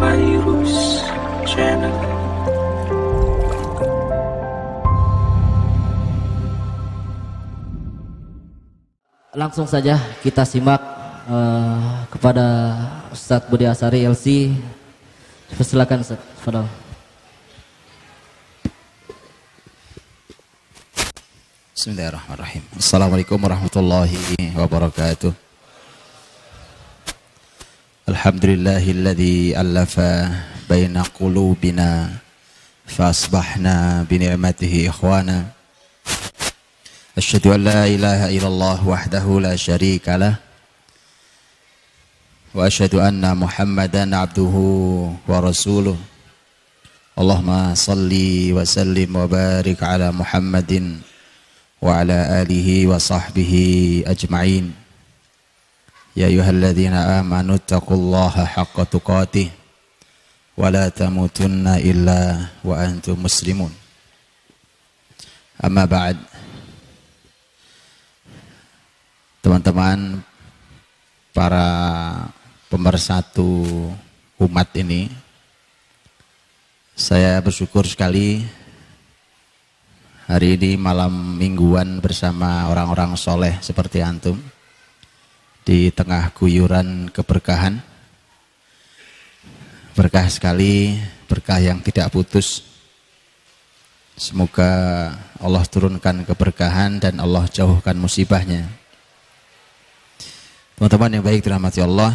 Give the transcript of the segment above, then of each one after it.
Virus Channel. Langsung saja kita simak kepada Ustadz Budi Asari LC. Silakan Ustadz. Fadal. Bismillahirrahmanirrahim. Assalamualaikum warahmatullahi wabarakatuh. Alhamdulillahilladzi allafa baina qulubina fa asbahna bi ni'matihi ikhwana. Asyhadu an la ilaha illallah wahdahu la syarika lah wa asyhadu anna Muhammadan abduhu wa rasuluh. Allahumma salli wa sallim wa barik ala Muhammadin wa ala alihi wa sahbihi ajma'in. Ya ayyuhalladzina amanu taqullaha haqqa tuqatih wa la tamutunna illa wa antum muslimun. Amma ba'd. Teman-teman para pemersatu umat ini, saya bersyukur sekali hari ini malam mingguan bersama orang-orang soleh seperti antum di tengah guyuran keberkahan. Berkah sekali, berkah yang tidak putus. Semoga Allah turunkan keberkahan dan Allah jauhkan musibahnya. Teman-teman yang baik dirahmati Allah,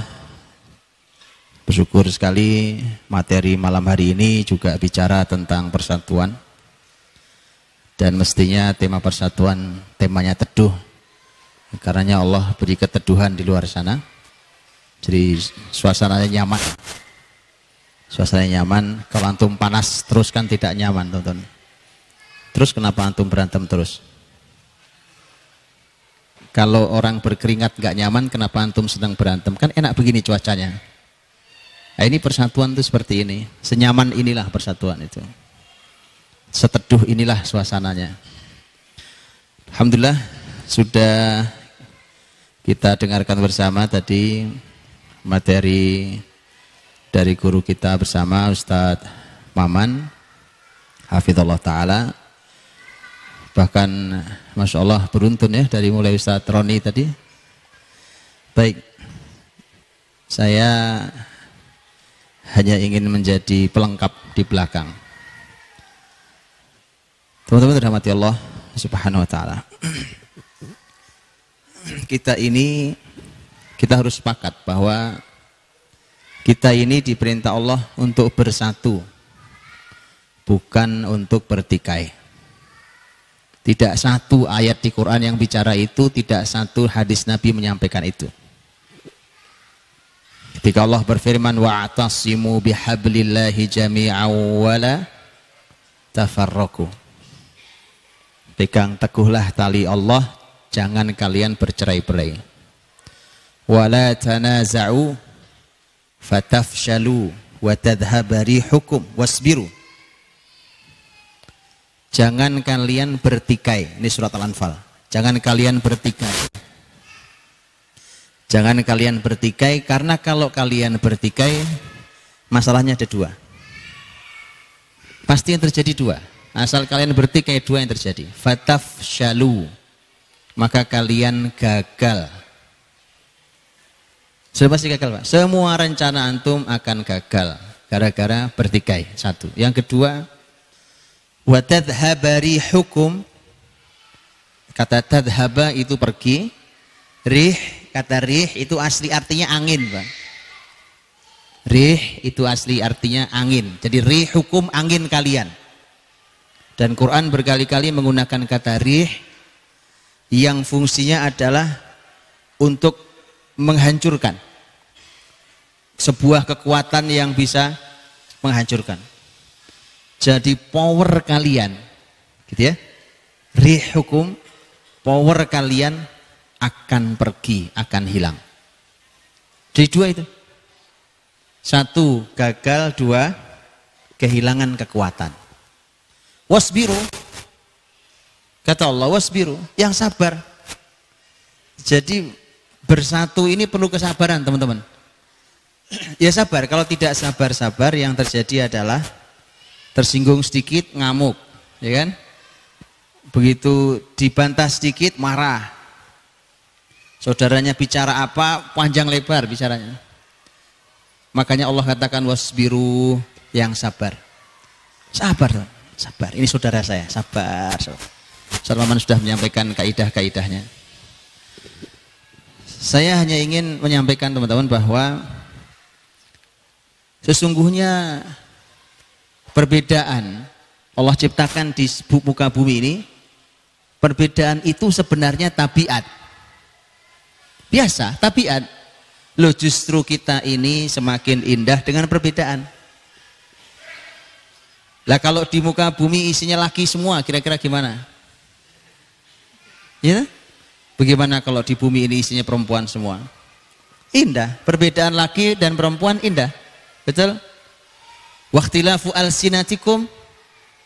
bersyukur sekali materi malam hari ini juga bicara tentang persatuan. Dan mestinya tema persatuan temanya teduh, karenanya Allah beri keteduhan di luar sana. Jadi suasananya nyaman. Suasananya nyaman. Kalau antum panas terus kan tidak nyaman, teman-teman. Terus kenapa antum berantem terus? Kalau orang berkeringat gak nyaman, kenapa antum sedang berantem? Kan enak begini cuacanya. Nah, ini persatuan itu seperti ini. Senyaman inilah persatuan itu. Seteduh inilah suasananya. Alhamdulillah sudah kita dengarkan bersama tadi materi dari guru kita bersama Ustadz Maman Hafizallah Ta'ala. Bahkan Masya Allah beruntun ya dari mulai Ustadz Roni tadi. Baik, saya hanya ingin menjadi pelengkap di belakang. Teman-teman dirahmati Allah Subhanahu wa Ta'ala. Kita harus sepakat bahwa kita ini diperintah Allah untuk bersatu, bukan untuk bertikai. Tidak satu ayat di Quran yang bicara itu, tidak satu hadis Nabi menyampaikan itu. Ketika Allah berfirman wa'tasimu bihablillahi jami'an wala tafarraqu. Pegang teguhlah tali Allah, jangan kalian bercerai-berai. Wala tanaza'u fatafshalu wa tadhhaba rihukum wasbiru. Jangan kalian bertikai. Ini surat Al-Anfal. Jangan kalian bertikai. Jangan kalian bertikai, karena kalau kalian bertikai masalahnya ada dua. Pasti yang terjadi dua. Asal kalian bertikai, dua yang terjadi. Fatafshalu, maka kalian gagal. Sudah pasti gagal, Pak. Semua rencana antum akan gagal gara-gara bertikai. Satu. Yang kedua, wa tadhhaba rihukum. Kata tadhhaba itu pergi. Rih, kata rih itu asli artinya angin, Pak. Rih itu asli artinya angin. Jadi rihukum angin kalian. Dan Quran berkali-kali menggunakan kata rih yang fungsinya adalah untuk menghancurkan. Sebuah kekuatan yang bisa menghancurkan. Jadi power kalian, gitu ya. Rih hukum, power kalian akan pergi, akan hilang. Jadi dua itu. Satu gagal, dua kehilangan kekuatan. Wasbiru, kata Allah, wasbiru, yang sabar. Jadi bersatu ini perlu kesabaran, teman-teman. Ya sabar, kalau tidak sabar-sabar yang terjadi adalah tersinggung sedikit ngamuk, ya kan? Begitu dibantah sedikit marah. Saudaranya bicara apa panjang lebar bicaranya. Makanya Allah katakan wasbiru, yang sabar. Sabar, sabar. Ini saudara saya, sabar. Ustaz Maman sudah menyampaikan kaidah-kaidahnya. Saya hanya ingin menyampaikan teman-teman bahwa sesungguhnya perbedaan Allah ciptakan di muka bumi ini, perbedaan itu sebenarnya tabiat. Biasa, tabiat. Loh justru kita ini semakin indah dengan perbedaan. Lah kalau di muka bumi isinya laki semua, kira-kira gimana? Ya? Bagaimana kalau di bumi ini isinya perempuan semua? Indah, perbedaan laki dan perempuan indah. Betul? Waqtilafu alsinatikum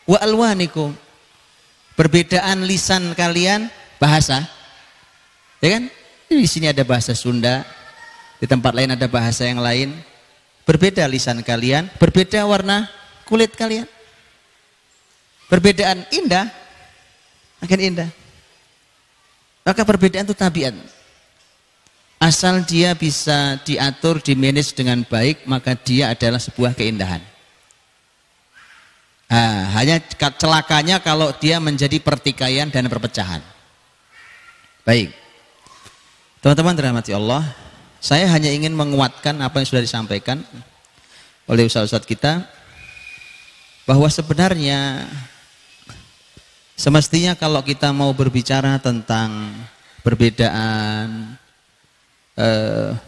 wa alwanikum. Perbedaan lisan kalian, bahasa. Ya kan? Di sini ada bahasa Sunda, di tempat lain ada bahasa yang lain. Berbeda lisan kalian, berbeda warna kulit kalian. Perbedaan indah, makin indah. Maka perbedaan itu tabiat. Asal dia bisa diatur, dimanage dengan baik, maka dia adalah sebuah keindahan. Hanya celakanya kalau dia menjadi pertikaian dan perpecahan. Baik. Teman-teman dirahmati Allah, saya hanya ingin menguatkan apa yang sudah disampaikan oleh ustaz-ustaz kita, bahwa sebenarnya semestinya kalau kita mau berbicara tentang perbedaan,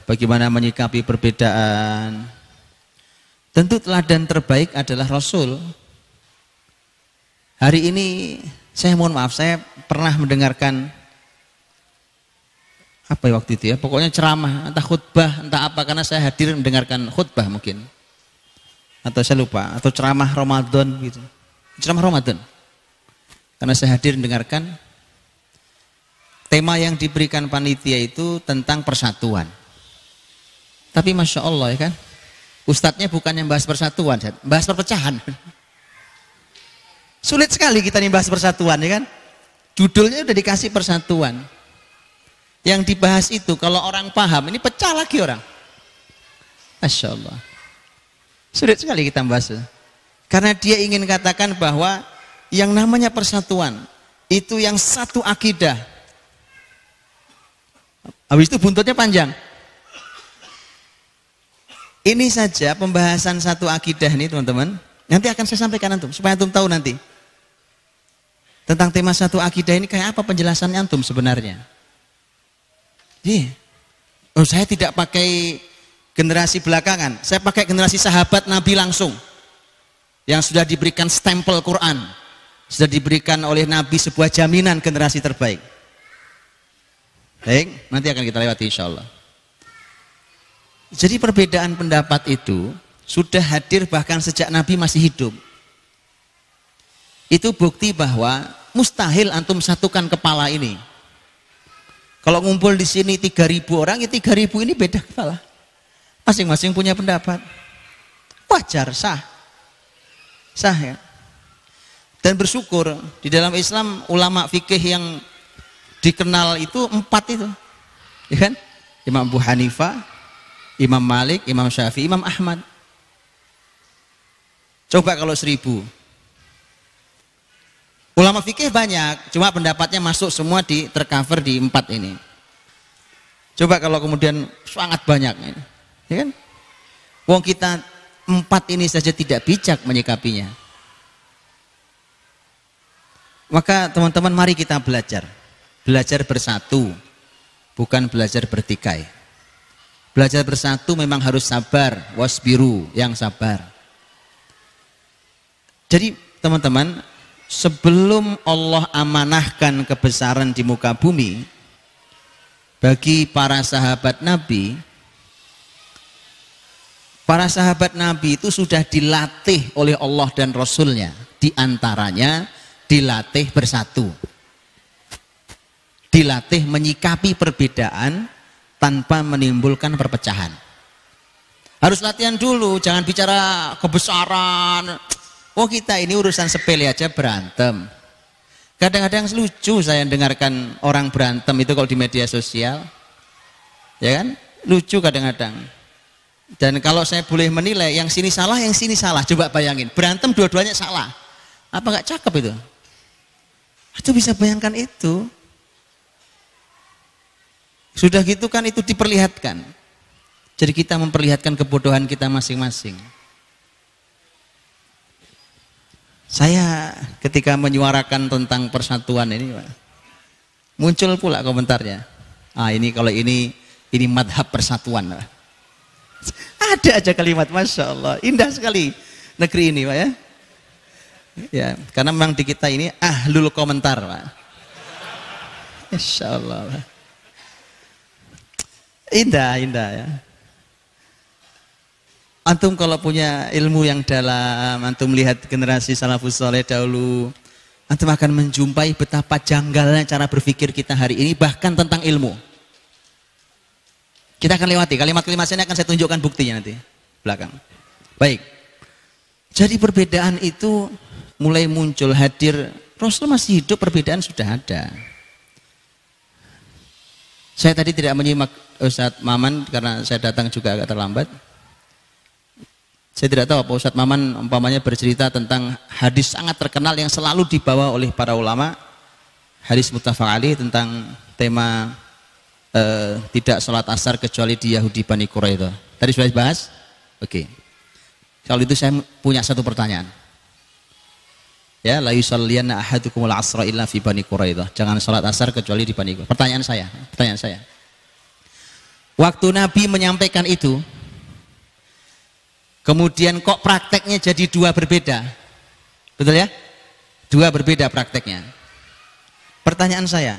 bagaimana menyikapi perbedaan, tentu teladan terbaik adalah Rasul. Hari ini saya mohon maaf, saya pernah mendengarkan apa ya waktu itu ya, pokoknya ceramah, entah khutbah, entah apa, karena saya hadir mendengarkan khutbah mungkin, atau saya lupa, atau ceramah Ramadan gitu, ceramah Ramadan. Karena saya hadir mendengarkan, tema yang diberikan panitia itu tentang persatuan. Tapi Masya Allah ya kan, ustadznya bukan yang bahas persatuan, bahas perpecahan. Sulit sekali kita nih bahas persatuan ya kan. Judulnya udah dikasih persatuan. Yang dibahas itu kalau orang paham, ini pecah lagi orang. Masya Allah. Sulit sekali kita bahas. Karena dia ingin katakan bahwa yang namanya persatuan itu yang satu akidah. Habis itu buntutnya panjang. Ini saja pembahasan satu akidah ini teman-teman. Nanti akan saya sampaikan antum supaya antum tahu nanti tentang tema satu akidah ini kayak apa penjelasannya antum sebenarnya. Oh, saya tidak pakai generasi belakangan, saya pakai generasi sahabat Nabi langsung yang sudah diberikan stempel Quran, sudah diberikan oleh Nabi sebuah jaminan generasi terbaik. Baik, nanti akan kita lewati insya Allah. Jadi perbedaan pendapat itu sudah hadir bahkan sejak Nabi masih hidup. Itu bukti bahwa mustahil antum satukan kepala ini. Kalau ngumpul di sini 3.000 orang, ya 3.000 ini beda kepala. Masing-masing punya pendapat. Wajar, sah. Sah ya. Dan bersyukur di dalam Islam ulama fikih yang dikenal itu 4 itu. Ya kan? Imam Abu Hanifah, Imam Malik, Imam Syafi'i, Imam Ahmad. Coba kalau 1.000. Ulama fikih banyak, cuma pendapatnya masuk semua tercover di 4 ini. Coba kalau kemudian sangat banyak, ya kan? Wong kita 4 ini saja tidak bijak menyikapinya. Maka teman-teman mari kita belajar bersatu, bukan belajar bertikai. Belajar bersatu memang harus sabar, wasbiru, yang sabar. Jadi teman-teman, sebelum Allah amanahkan kebesaran di muka bumi bagi para sahabat Nabi itu sudah dilatih oleh Allah dan Rasulnya. Di antaranya dilatih bersatu, dilatih menyikapi perbedaan tanpa menimbulkan perpecahan. Harus latihan dulu, jangan bicara kebesaran. Oh kita ini urusan sepele aja berantem. Kadang-kadang lucu saya dengarkan orang berantem itu kalau di media sosial. Ya kan? Lucu kadang-kadang. Dan kalau saya boleh menilai, yang sini salah, yang sini salah. Coba bayangin, berantem dua-duanya salah. Apa nggak cakep itu? Itu bisa bayangkan itu. Sudah gitu kan itu diperlihatkan. Jadi kita memperlihatkan kebodohan kita masing-masing. Saya ketika menyuarakan tentang persatuan ini, muncul pula komentarnya. Ini kalau ini madhab persatuan. Ada aja kalimat, Masya Allah, indah sekali negeri ini, Pak ya. Ya, karena memang di kita ini ahlul komentar, Pak. Insya Allah, Pak. Indah ya. Antum kalau punya ilmu yang dalam, antum lihat generasi salafus saleh dahulu, antum akan menjumpai betapa janggalnya cara berpikir kita hari ini, bahkan tentang ilmu. Kita akan lewati, kalimat-kalimat ini akan saya tunjukkan buktinya nanti, belakang. Baik, jadi perbedaan itu mulai muncul, hadir, Rasul masih hidup, perbedaan sudah ada. Saya tadi tidak menyimak Ustadz Maman, karena saya datang juga agak terlambat. Saya tidak tahu apa Ustadz Maman umpamanya bercerita tentang hadis sangat terkenal yang selalu dibawa oleh para ulama, hadis muttafaq alaih tentang tema tidak sholat asar kecuali di Yahudi Bani Quraidah. Tadi sudah dibahas? Oke. Kalau itu saya punya satu pertanyaan. Ya, la yusalliyanna ahadukumul asra illa fi Bani Quraidah. Jangan sholat asar kecuali di Bani Quraidah. Pertanyaan saya. Waktu Nabi menyampaikan itu, kemudian kok prakteknya jadi dua berbeda? Betul ya? Dua berbeda prakteknya. Pertanyaan saya,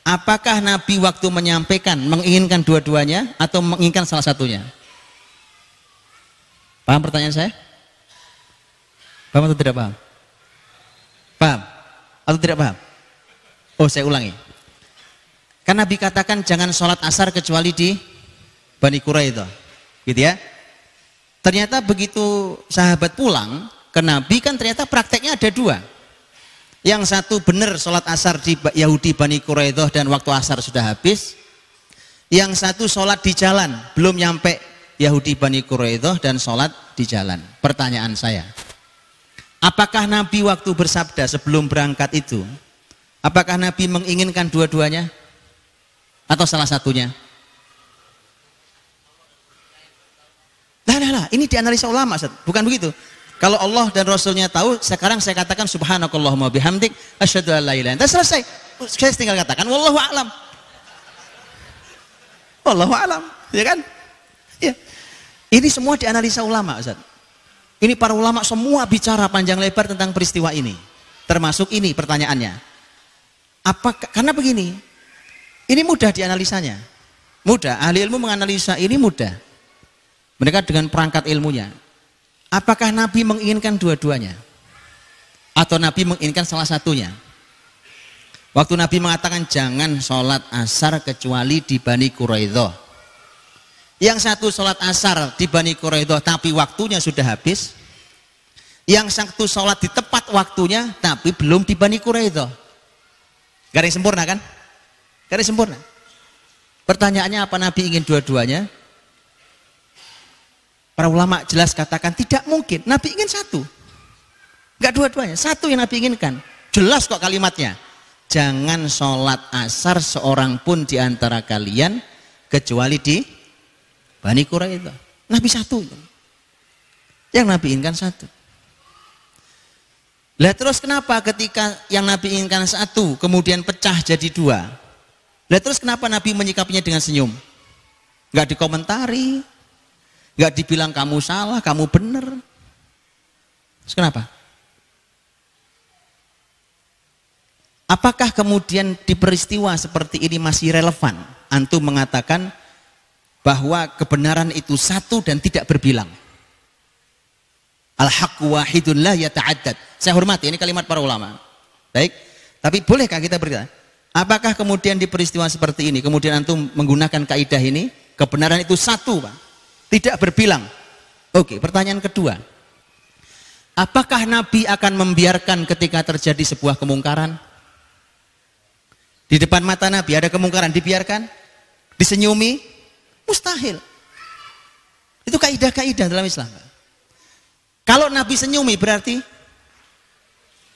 apakah Nabi waktu menyampaikan menginginkan dua-duanya atau menginginkan salah satunya? Paham pertanyaan saya? Paham atau tidak paham? Paham atau tidak paham? Oh, saya ulangi. Kan Nabi katakan jangan sholat asar kecuali di Bani Quraidah, gitu ya. Ternyata begitu sahabat pulang ke Nabi, kan ternyata prakteknya ada dua. Yang satu benar sholat asar di Yahudi Bani Quraidah dan waktu asar sudah habis. Yang satu sholat di jalan, belum nyampe Yahudi Bani Quraidah dan sholat di jalan. Pertanyaan saya, apakah Nabi waktu bersabda sebelum berangkat itu, apakah Nabi menginginkan dua-duanya atau salah satunya? Nah, ini dianalisa ulama, Ustaz. Bukan begitu. Kalau Allah dan Rasulnya tahu, sekarang saya katakan subhanakallahumma bihamdik asyhadu an la ilaha illa anta, selesai. Saya tinggal katakan wallahu a'lam. Wallahu a'lam, ya kan? Ya. Ini semua dianalisa ulama, Ustaz. Ini para ulama semua bicara panjang lebar tentang peristiwa ini. Termasuk ini pertanyaannya. Karena begini. Ini mudah dianalisanya. Mudah, ahli ilmu menganalisa ini mudah. Mereka dengan perangkat ilmunya. Apakah Nabi menginginkan dua-duanya? Atau Nabi menginginkan salah satunya? Waktu Nabi mengatakan jangan sholat asar kecuali di Bani Quraidah. Yang satu sholat asar di Bani Quraidah tapi waktunya sudah habis. Yang satu sholat di tepat waktunya tapi belum di Bani Quraidah. Gak ada yang sempurna kan? Gak ada yang sempurna. Pertanyaannya, apa Nabi ingin dua-duanya? Para ulama jelas katakan tidak mungkin. Nabi ingin satu. Enggak dua-duanya, satu yang Nabi inginkan. Jelas kok kalimatnya. Jangan sholat asar seorang pun di antara kalian kecuali di Bani Quraidah. Nabi satu. Yang Nabi inginkan satu. Lah terus kenapa ketika yang Nabi inginkan satu kemudian pecah jadi dua? Lah terus kenapa Nabi menyikapinya dengan senyum? Enggak dikomentari. Enggak dibilang kamu salah, kamu benar. Terus kenapa? Apakah kemudian di peristiwa seperti ini masih relevan antum mengatakan bahwa kebenaran itu satu dan tidak berbilang? Al-haqqu wahidun la yata'addad. Saya hormati ini kalimat para ulama. Baik, tapi bolehkah kita berkata, apakah kemudian di peristiwa seperti ini kemudian antum menggunakan kaidah ini, kebenaran itu satu, Pak? Tidak berbilang, Oke, pertanyaan kedua. Apakah Nabi akan membiarkan ketika terjadi sebuah kemungkaran? Di depan mata Nabi ada kemungkaran, dibiarkan? Disenyumi? Mustahil. Itu kaidah-kaidah dalam Islam. Kalau Nabi senyumi berarti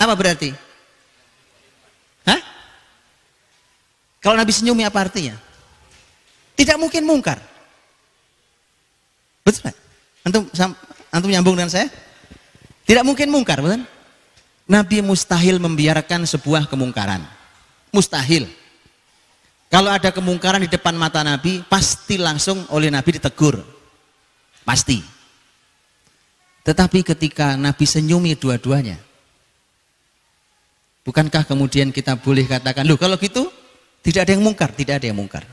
apa berarti? Hah? Kalau Nabi senyumi apa artinya? Tidak mungkin mungkar. Betul? Antum nyambung dengan saya? Tidak mungkin mungkar, betul? Nabi mustahil membiarkan sebuah kemungkaran. Mustahil. Kalau ada kemungkaran di depan mata Nabi, pasti langsung oleh Nabi ditegur. Pasti. Tetapi ketika Nabi senyumi dua-duanya, bukankah kemudian kita boleh katakan, loh kalau gitu tidak ada yang mungkar, tidak ada yang mungkar.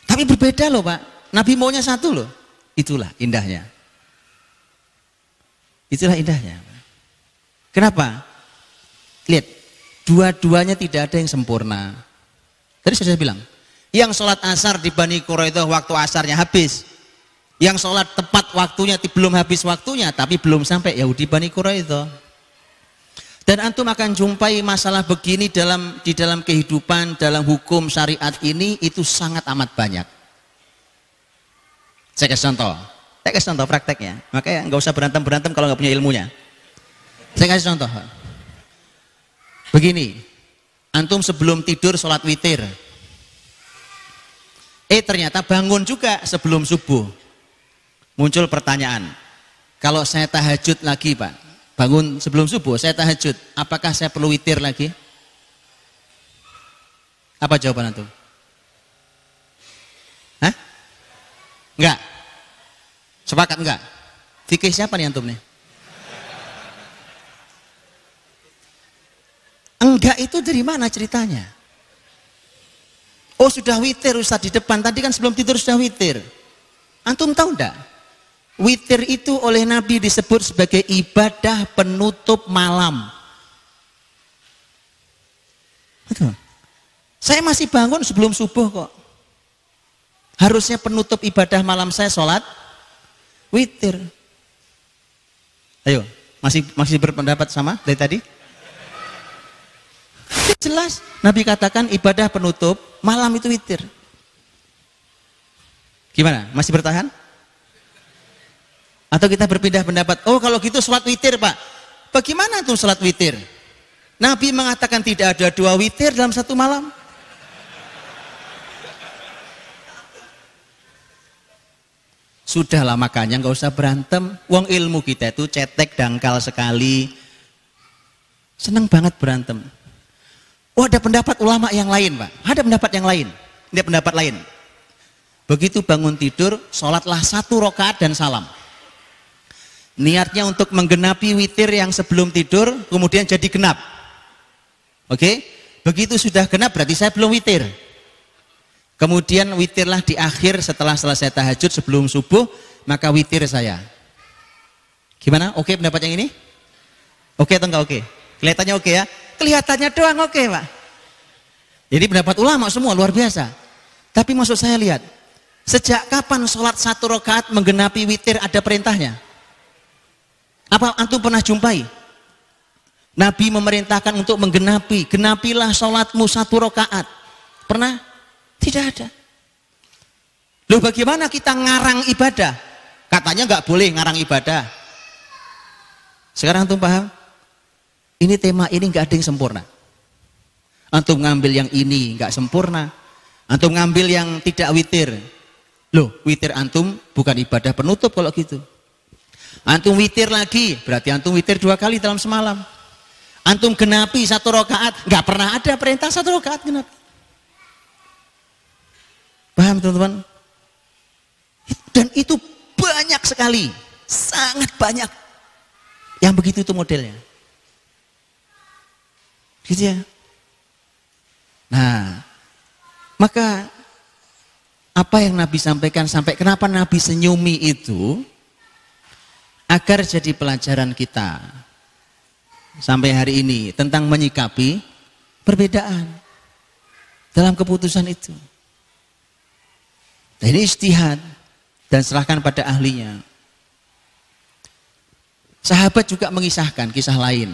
Tapi berbeda loh Pak, Nabi maunya satu loh. Itulah indahnya. Itulah indahnya. Kenapa? Lihat, dua-duanya tidak ada yang sempurna. Tadi saya bilang, yang sholat asar di Bani Quraidah waktu asarnya habis. Yang sholat tepat waktunya belum habis waktunya, tapi belum sampai Yahudi Bani Quraidah. Dan antum akan jumpai masalah begini di dalam kehidupan, dalam hukum syariat ini, itu sangat amat banyak. Saya kasih contoh. Saya kasih contoh prakteknya. Makanya nggak usah berantem-berantem kalau nggak punya ilmunya. Saya kasih contoh. Begini, antum sebelum tidur sholat witir. Ternyata bangun juga sebelum subuh. Muncul pertanyaan, kalau saya tahajud lagi Pak, bangun sebelum subuh, saya tahajud, apakah saya perlu witir lagi? Apa jawaban antum? Hah? Enggak? Sepakat enggak? Fikih siapa nih antum nih? Enggak itu dari mana ceritanya? Oh sudah witir Ustaz di depan, tadi kan sebelum tidur sudah witir. Antum tahu enggak? Witir itu oleh Nabi disebut sebagai ibadah penutup malam. Betul. Saya masih bangun sebelum subuh kok. Harusnya penutup ibadah malam saya sholat witir. Ayo, masih berpendapat sama dari tadi? Jelas, Nabi katakan ibadah penutup malam itu witir. Gimana? Masih bertahan? Atau kita berpindah pendapat, oh kalau gitu sholat witir Pak. Bagaimana tuh sholat witir? Nabi mengatakan tidak ada 2 witir dalam satu malam. Sudahlah makanya nggak usah berantem. Wong ilmu kita itu cetek dangkal sekali. Seneng banget berantem. Oh ada pendapat ulama yang lain Pak. Ada pendapat yang lain. Ada pendapat lain. Begitu bangun tidur, sholatlah 1 rakaat dan salam. Niatnya untuk menggenapi witir yang sebelum tidur, kemudian jadi genap. Oke? Begitu sudah genap berarti saya belum witir. Kemudian witirlah di akhir setelah selesai tahajud sebelum subuh, maka witir saya. Gimana? Oke pendapat yang ini? Oke atau enggak oke? Kelihatannya oke ya? Kelihatannya doang oke Pak. Jadi pendapat ulama semua luar biasa. Tapi maksud saya lihat, sejak kapan sholat 1 rakaat menggenapi witir ada perintahnya? Apa antum pernah jumpai? Nabi memerintahkan untuk genapilah sholatmu 1 rakaat. Pernah? Tidak ada. Loh bagaimana kita ngarang ibadah? Katanya nggak boleh ngarang ibadah. Sekarang antum paham? Ini tema ini nggak ada yang sempurna. Antum ngambil yang ini nggak sempurna. Antum ngambil yang tidak witir. Loh witir antum bukan ibadah penutup kalau gitu. Antum witir lagi, berarti antum witir 2 kali dalam semalam. Antum genapi 1 rakaat, nggak pernah ada perintah 1 rakaat genapi. Paham teman-teman? Dan itu banyak sekali, sangat banyak yang begitu itu modelnya. Gitu ya. Nah, maka apa yang Nabi sampaikan sampai kenapa Nabi senyumi itu agar jadi pelajaran kita sampai hari ini tentang menyikapi perbedaan dalam keputusan itu. Nah, ini ijtihad dan serahkan pada ahlinya. Sahabat juga mengisahkan kisah lain.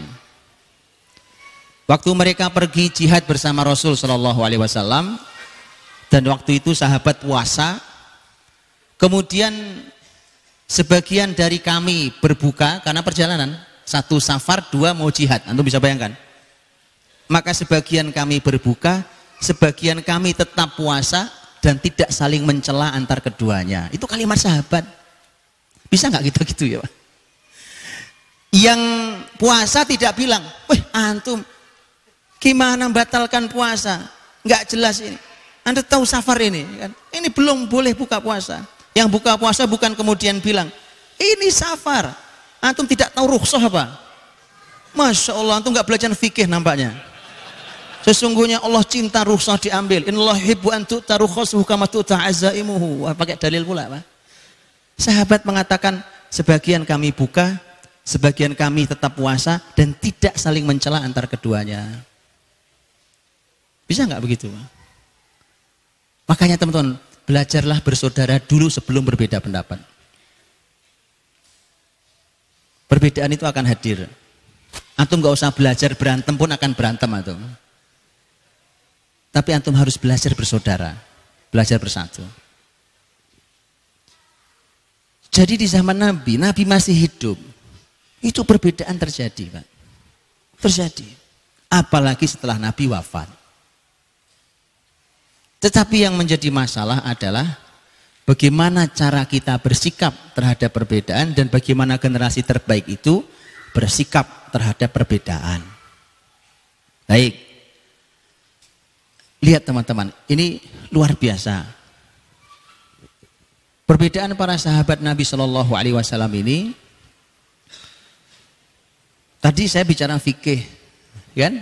Waktu mereka pergi jihad bersama Rasul Shallallahu Alaihi Wasallam, dan waktu itu sahabat puasa, kemudian sebagian dari kami berbuka karena perjalanan, satu safar, dua mau jihad. Antum bisa bayangkan. Maka sebagian kami berbuka, sebagian kami tetap puasa dan tidak saling mencela antar keduanya. Itu kalimat sahabat. Bisa nggak gitu-gitu ya Pak? Yang puasa tidak bilang, wih antum gimana batalkan puasa? Nggak jelas ini. Anda tahu safar ini kan? Ini belum boleh buka puasa. Yang buka puasa bukan kemudian bilang, ini safar. Antum tidak tahu rukhsah apa? Masya Allah, antum nggak belajar fikih nampaknya. Sesungguhnya Allah cinta rukhsah diambil. Innallaha yuhibbu an tu'ta rukhsatuhu kama tu'ta azaimuhu. Pakai dalil pula Pak. Sahabat mengatakan, sebagian kami buka, sebagian kami tetap puasa dan tidak saling mencela antar keduanya. Bisa nggak begitu Pak? Makanya teman-teman, belajarlah bersaudara dulu sebelum berbeda pendapat. Perbedaan itu akan hadir. Antum nggak usah belajar berantem pun akan berantem antum. Tapi antum harus belajar bersaudara, belajar bersatu. Jadi di zaman Nabi, Nabi masih hidup, itu perbedaan terjadi Pak. Terjadi. Apalagi setelah Nabi wafat. Tetapi yang menjadi masalah adalah bagaimana cara kita bersikap terhadap perbedaan dan bagaimana generasi terbaik itu bersikap terhadap perbedaan. Baik. Lihat teman-teman, ini luar biasa. Perbedaan para sahabat Nabi Shallallahu Alaihi Wasallam ini, tadi saya bicara fikih, kan?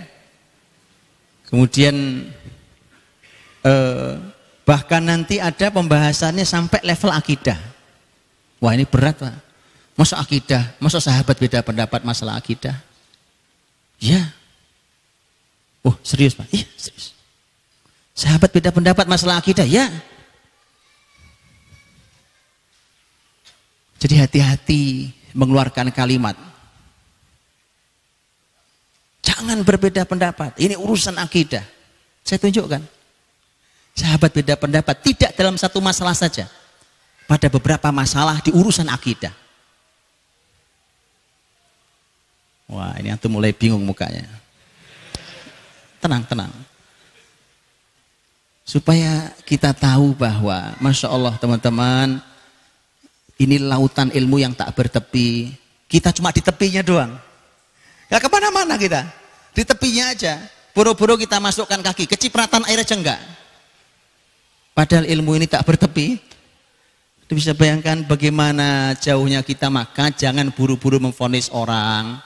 Kemudian bahkan nanti ada pembahasannya sampai level akidah. Wah ini berat Pak. Masa akidah, masa sahabat beda pendapat masalah akidah? Ya. Oh serius Pak? Iya serius. Sahabat beda pendapat masalah akidah? Ya. Jadi hati-hati mengeluarkan kalimat. Jangan berbeda pendapat. Ini urusan akidah. Saya tunjukkan. Sahabat beda pendapat tidak dalam satu masalah saja. Pada beberapa masalah di urusan akidah. Wah ini antum mulai bingung mukanya. Tenang, tenang. Supaya kita tahu bahwa Masya Allah teman-teman, ini lautan ilmu yang tak bertepi. Kita cuma di tepinya doang. Gak kemana-mana kita. Di tepinya aja. Buru-buru kita masukkan kaki. Kecipratan air aja enggak. Padahal ilmu ini tak bertepi. Kita bisa bayangkan bagaimana jauhnya kita, maka jangan buru-buru memvonis orang.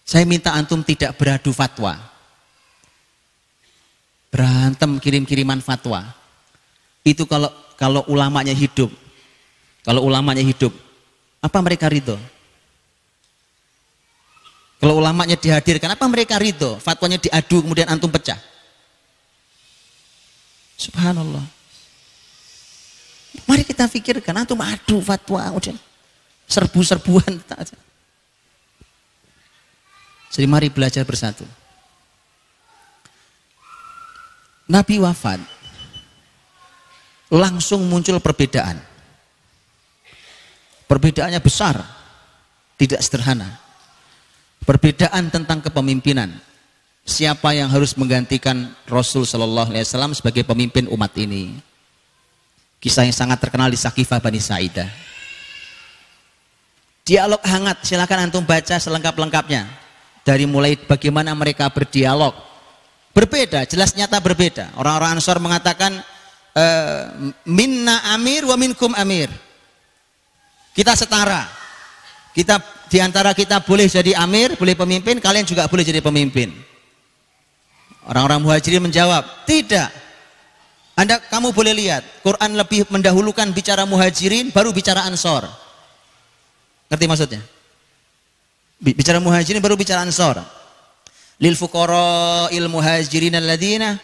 Saya minta antum tidak beradu fatwa. Berantem kirim-kiriman fatwa. Itu kalau ulamanya hidup. Kalau ulamanya hidup, apa mereka ridho? Kalau ulamanya dihadirkan, apa mereka ridho? Fatwanya diadu kemudian antum pecah. Subhanallah. Mari kita pikirkan, antum adu fatwa, kemudian serbu-serbuan. Jadi mari belajar bersatu. Nabi wafat, langsung muncul perbedaan. Perbedaannya besar, tidak sederhana. Perbedaan tentang kepemimpinan. Siapa yang harus menggantikan Rasul Shallallahu Alaihi Wasallam sebagai pemimpin umat ini? Kisah yang sangat terkenal di Saqifah Bani Sa'idah. Dialog hangat, silakan antum baca selengkap-lengkapnya. Dari mulai bagaimana mereka berdialog. Berbeda, jelas nyata berbeda. Orang-orang Ansor mengatakan, minna amir wa minkum amir. Kita setara. Kita diantara kita boleh jadi amir, boleh pemimpin, kalian juga boleh jadi pemimpin. Orang-orang Muhajirin menjawab, tidak. Kamu boleh lihat, Quran lebih mendahulukan bicara Muhajirin, baru bicara Ansor. Ngerti maksudnya? Bicara Muhajirin, baru bicara Ansor. Lil fuqara'il muhajirin alladzina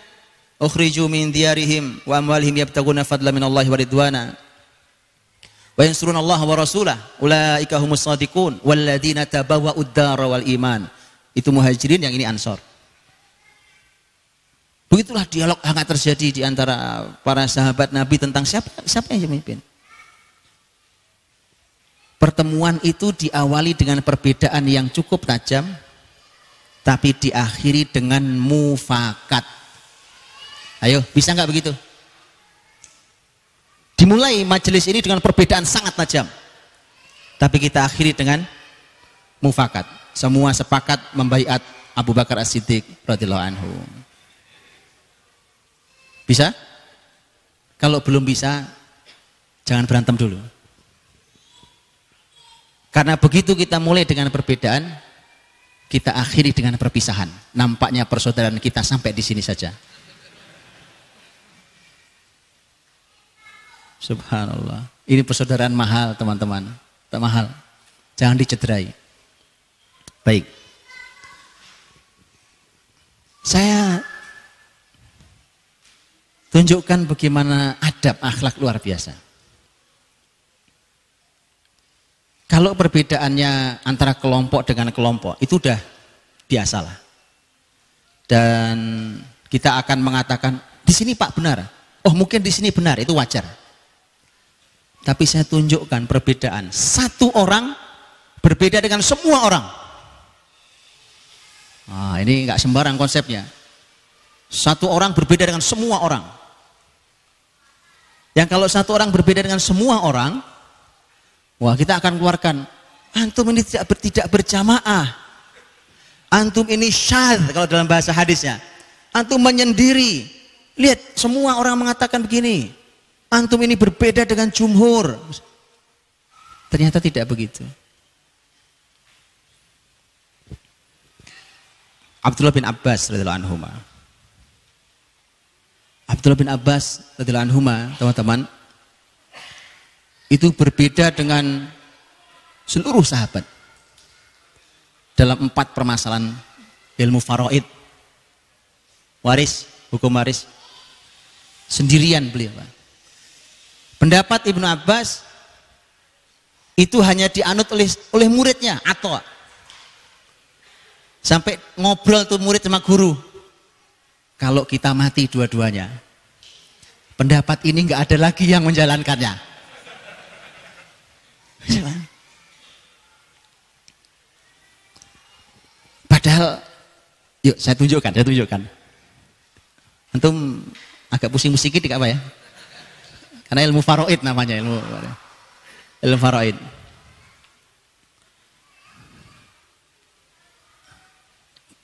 ukhriju min diyarihim wa amwalihim yabtaguna fadla minallahi wa ridwana Wa yansurunallaha wa rasulah ulaika humus shadiqun walladzina tabawwa'ud dara wal iman. Itu muhajirin, yang ini ansor. Begitulah dialog hangat terjadi di antara para sahabat Nabi tentang siapa yang memimpin. Pertemuan itu diawali dengan perbedaan yang cukup tajam, tapi diakhiri dengan mufakat. Ayo, bisa nggak begitu? Dimulai majelis ini dengan perbedaan sangat tajam, tapi kita akhiri dengan mufakat. Semua sepakat membaiat Abu Bakar As-Siddiq radhiyallahu anhu. Bisa? Kalau belum bisa, jangan berantem dulu. Karena begitu kita mulai dengan perbedaan, kita akhiri dengan perpisahan. Nampaknya persaudaraan kita sampai di sini saja. Subhanallah. Ini persaudaraan mahal, teman-teman. Tak mahal. Jangan dicederai. Baik. Saya tunjukkan bagaimana adab akhlak luar biasa. Kalau perbedaannya antara kelompok dengan kelompok itu udah biasalah. Dan kita akan mengatakan di sini Pak benar. Oh, mungkin di sini benar, itu wajar. Tapi saya tunjukkan perbedaan. Satu orang berbeda dengan semua orang. Nah, ini nggak sembarang konsepnya. Satu orang berbeda dengan semua orang. Yang kalau satu orang berbeda dengan semua orang, wah, kita akan keluarkan, antum ini tidak berjamaah, antum ini syadz kalau dalam bahasa hadisnya, antum menyendiri. Lihat, semua orang mengatakan begini, antum ini berbeda dengan jumhur. Ternyata tidak begitu. Abdullah bin Abbas radhiyallahu anhu. Abdullah bin Abbas radhiyallahu anhu, teman-teman, itu berbeda dengan seluruh sahabat dalam 4 permasalahan ilmu faraid, waris, hukum waris. Sendirian beliau. Pendapat Ibnu Abbas itu hanya dianut oleh muridnya, atau sampai ngobrol tuh murid sama guru. Kalau kita mati dua-duanya, pendapat ini nggak ada lagi yang menjalankannya. Padahal, yuk saya tunjukkan. Antum agak pusing-pusing dikit apa ya? Karena ilmu faraid namanya, ilmu faraid.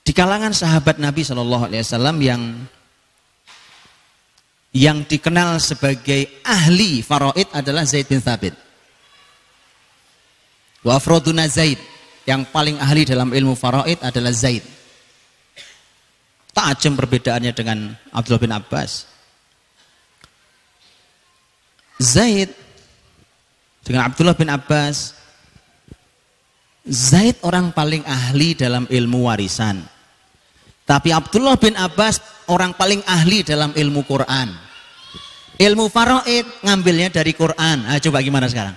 Di kalangan sahabat Nabi SAW yang dikenal sebagai ahli faraid adalah Zaid bin Thabit. Wa afroduna Zaid, yang paling ahli dalam ilmu faraid adalah Zaid. Tajam perbedaannya dengan Abdullah bin Abbas. Zaid dengan Abdullah bin Abbas, Zaid orang paling ahli dalam ilmu warisan. Tapi Abdullah bin Abbas orang paling ahli dalam ilmu Quran. Ilmu faraid ngambilnya dari Quran. Nah, coba gimana sekarang?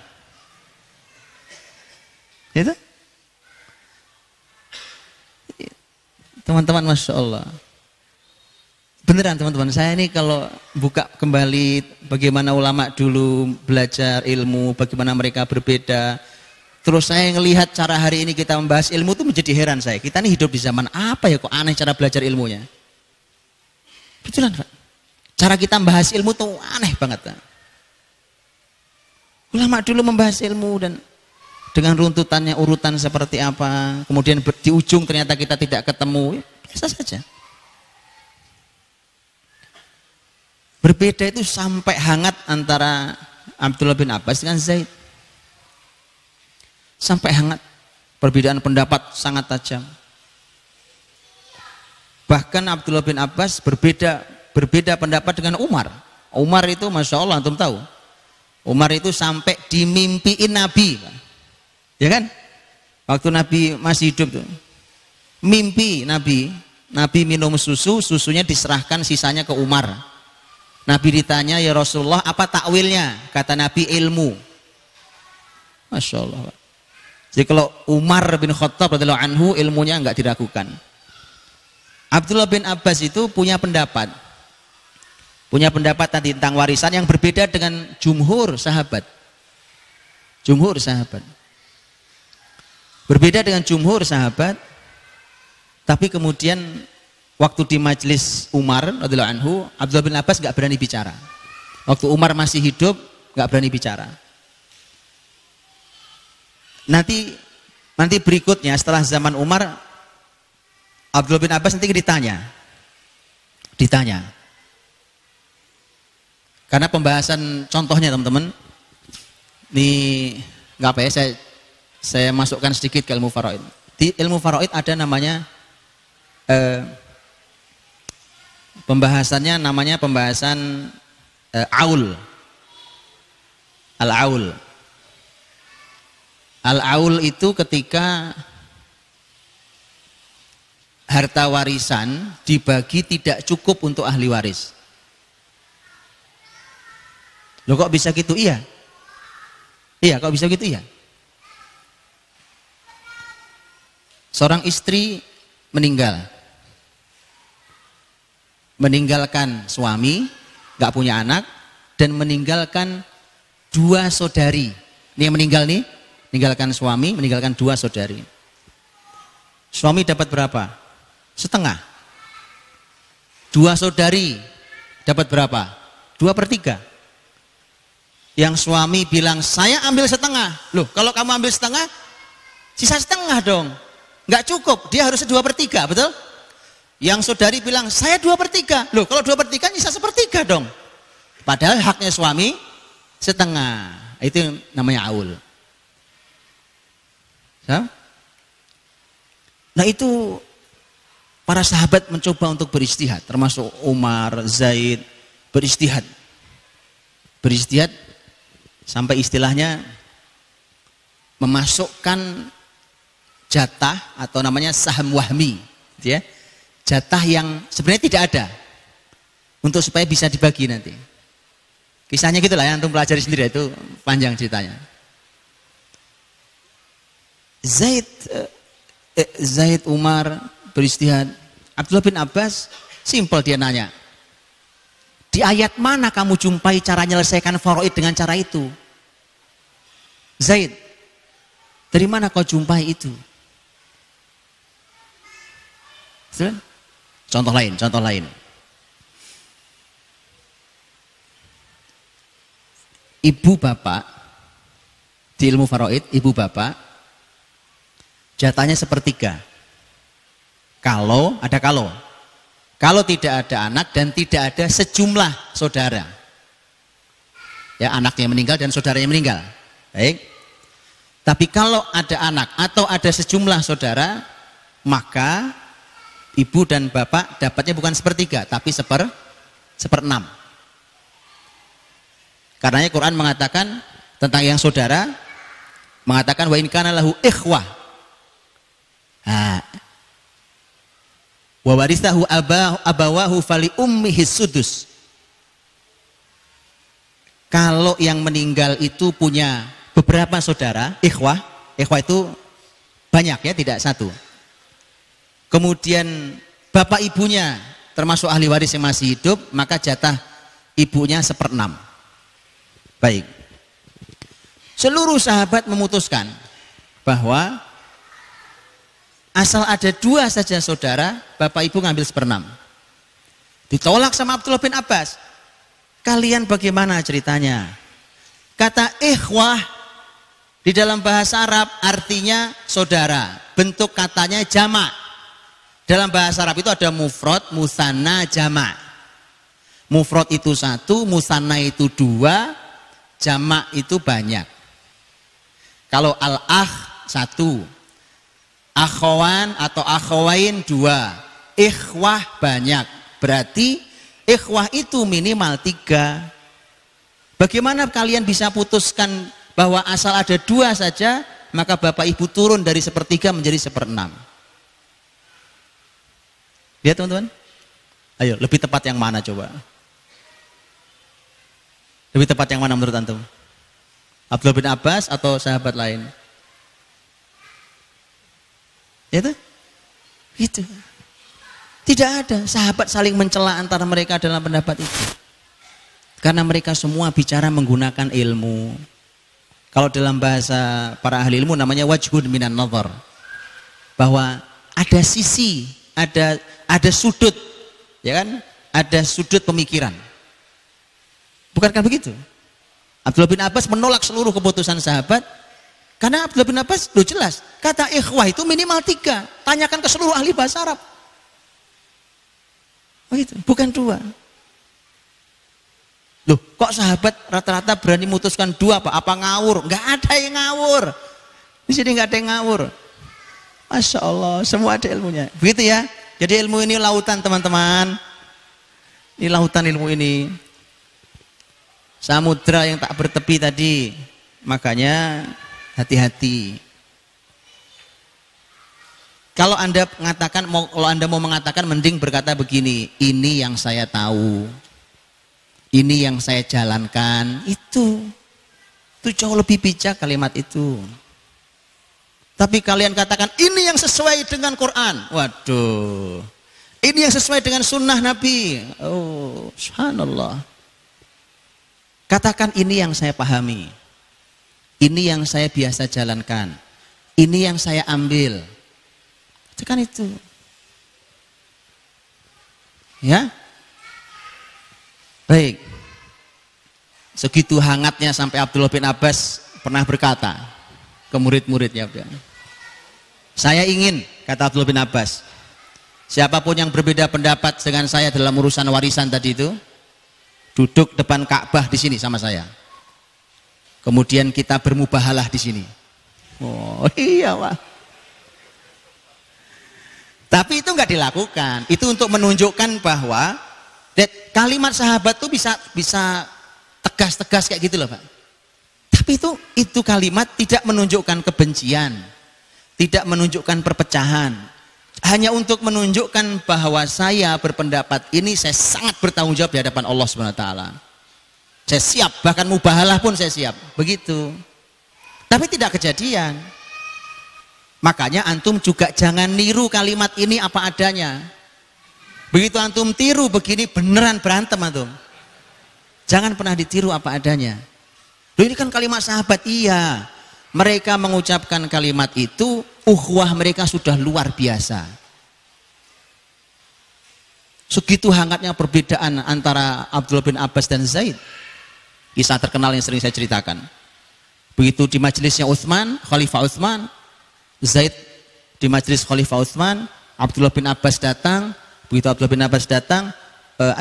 Itu? Teman-teman, Masya Allah. Beneran teman-teman, saya ini kalau buka kembali bagaimana ulama dulu belajar ilmu, bagaimana mereka berbeda. Terus saya ngelihat cara hari ini kita membahas ilmu itu menjadi heran saya. Kita ini hidup di zaman apa ya, kok aneh cara belajar ilmunya. Betulan Pak. Cara kita membahas ilmu itu aneh banget Pak. Ulama dulu membahas ilmu dan dengan runtutannya, urutan seperti apa. Kemudian di ujung ternyata kita tidak ketemu. Biasa saja. Berbeda itu sampai hangat antara Abdullah bin Abbas dengan Zaid. Sampai hangat, perbedaan pendapat sangat tajam. Bahkan Abdullah bin Abbas berbeda pendapat dengan Umar. Umar itu Masya Allah, antum tahu, Umar itu sampai dimimpiin Nabi, ya kan? Waktu Nabi masih hidup tuh, mimpi Nabi minum susu, susunya diserahkan sisanya ke Umar. Nabi ditanya, ya Rasulullah apa takwilnya? Kata Nabi, ilmu. Masya Allah. Jadi kalau Umar bin Khattab radhiyallahu anhu ilmunya enggak diragukan. Abdullah bin Abbas itu punya pendapat tadi tentang warisan yang berbeda dengan jumhur sahabat. Berbeda dengan jumhur sahabat, tapi kemudian waktu di majelis Umar radhiyallahu anhu, Abdullah bin Abbas enggak berani bicara. Waktu Umar masih hidup enggak berani bicara. Nanti berikutnya setelah zaman Umar, Abdullah bin Abbas nanti ditanya. Karena pembahasan contohnya teman-teman, ini nggak apa ya, saya masukkan sedikit ke ilmu faraid. Di ilmu faraid ada namanya pembahasannya namanya pembahasan aul. Al-aul. Al-aul itu ketika harta warisan dibagi tidak cukup untuk ahli waris. Loh kok bisa gitu? Iya. Iya, kok bisa gitu? Iya. Seorang istri meninggalkan suami, gak punya anak, dan meninggalkan 2 saudari. Ini yang meninggal nih, meninggalkan suami, meninggalkan 2 saudari. Suami dapat berapa? Setengah. 2 saudari dapat berapa? 2/3. Yang suami bilang saya ambil setengah. Loh kalau kamu ambil setengah, sisa setengah dong. Nggak cukup, dia harusnya 2/3, betul? Yang saudari bilang saya 2/3. Loh kalau 2/3 sisa 1/3 dong. Padahal haknya suami setengah. Itu namanya aul. Nah itu para sahabat mencoba untuk beristihad, termasuk Umar, Zaid, beristihad sampai istilahnya memasukkan jatah atau namanya saham wahmi, ya, jatah yang sebenarnya tidak ada, untuk supaya bisa dibagi nanti. Kisahnya gitulah ya, antum pelajari sendiri, itu panjang ceritanya. Zaid Umar beristihad. Abdullah bin Abbas simpel, dia nanya, di ayat mana kamu jumpai cara menyelesaikan faraid dengan cara itu? Zaid, dari mana kau jumpai itu? Contoh lain. Ibu bapak di ilmu faraid, ibu bapak jatahnya 1/3. Kalau tidak ada anak dan tidak ada sejumlah saudara, ya, anaknya meninggal dan saudaranya meninggal, baik. Tapi kalau ada anak atau ada sejumlah saudara, maka ibu dan bapak dapatnya bukan 1/3 tapi 1/6. Karenanya Quran mengatakan tentang yang saudara, mengatakan wa in kana lahu ikhwah, wa warithahu abawahu fali ummihi sudus. Kalau yang meninggal itu punya beberapa saudara, ikhwah itu banyak ya, tidak satu. Kemudian bapak ibunya termasuk ahli waris yang masih hidup, maka jatah ibunya 1/6. Baik. Seluruh sahabat memutuskan bahwa asal ada 2 saja saudara, bapak ibu ngambil 1/6. Ditolak sama Abdullah bin Abbas. Kalian bagaimana ceritanya? Kata ikhwah di dalam bahasa Arab artinya saudara. Bentuk katanya jamak. Dalam bahasa Arab itu ada mufrad, musanna, jamak. Mufrad itu 1, musanna itu 2, jamak itu banyak. Kalau al-akh 1, akhawan atau akhawain 2, ikhwah banyak, berarti ikhwah itu minimal 3. Bagaimana kalian bisa putuskan bahwa asal ada 2 saja maka bapak ibu turun dari 1/3 menjadi 1/6? Lihat teman-teman, ayo lebih tepat yang mana coba? Lebih tepat yang mana menurut antum? Abdullah bin Abbas atau sahabat lain? Itu? Gitu. Tidak ada sahabat saling mencela antara mereka dalam pendapat itu. Karena mereka semua bicara menggunakan ilmu. Kalau dalam bahasa para ahli ilmu namanya wajhun minan nazar. Bahwa ada sisi, ada sudut, ya kan? Ada sudut pemikiran. Bukankah begitu? Abdullah bin Abbas menolak seluruh keputusan sahabat. Karena Abdullah bin Abbas itu jelas, kata ikhwah itu minimal 3. Tanyakan ke seluruh ahli bahasa Arab. Begitu, bukan 2. Loh, kok sahabat rata-rata berani memutuskan 2 Pak? Apa ngawur? Enggak ada yang ngawur. Di sini enggak ada yang ngawur. Masya Allah, semua ada ilmunya. Begitu ya. Jadi ilmu ini lautan teman-teman. Ini lautan ilmu ini. Samudra yang tak bertepi tadi. Makanya hati-hati. Kalau Anda mau mengatakan mending berkata begini, ini yang saya tahu. Ini yang saya jalankan. Itu jauh lebih bijak kalimat itu. Tapi kalian katakan ini yang sesuai dengan Quran. Waduh. Ini yang sesuai dengan sunnah Nabi. Oh, subhanallah. Katakan ini yang saya pahami. Ini yang saya biasa jalankan. Ini yang saya ambil. Itu kan itu. Ya. Baik. Segitu hangatnya sampai Abdullah bin Abbas pernah berkata ke murid-muridnya. Saya ingin, kata Abdullah bin Abbas, siapapun yang berbeda pendapat dengan saya dalam urusan warisan tadi itu, duduk depan Ka'bah di sini sama saya. Kemudian kita bermubahalah di sini. Oh iya Pak. Tapi itu nggak dilakukan. Itu untuk menunjukkan bahwa kalimat sahabat itu bisa tegas-tegas kayak gitu loh Pak. Tapi itu kalimat tidak menunjukkan kebencian, tidak menunjukkan perpecahan. Hanya untuk menunjukkan bahwa saya berpendapat ini saya sangat bertanggung jawab di hadapan Allah Subhanahu wa taala. Saya siap, bahkan mubahalah pun saya siap. Begitu. Tapi tidak kejadian. Makanya antum juga jangan niru kalimat ini apa adanya. Begitu antum tiru begini beneran berantem antum. Jangan pernah ditiru apa adanya. Loh, ini kan kalimat sahabat, iya. Mereka mengucapkan kalimat itu, ukhuwah mereka sudah luar biasa. Segitu hangatnya perbedaan antara Abdullah bin Abbas dan Zaid. Kisah terkenal yang sering saya ceritakan. Begitu di majelisnya Utsman, Khalifah Utsman, Zaid di majelis Khalifah Utsman, Abdullah bin Abbas datang. Begitu Abdullah bin Abbas datang,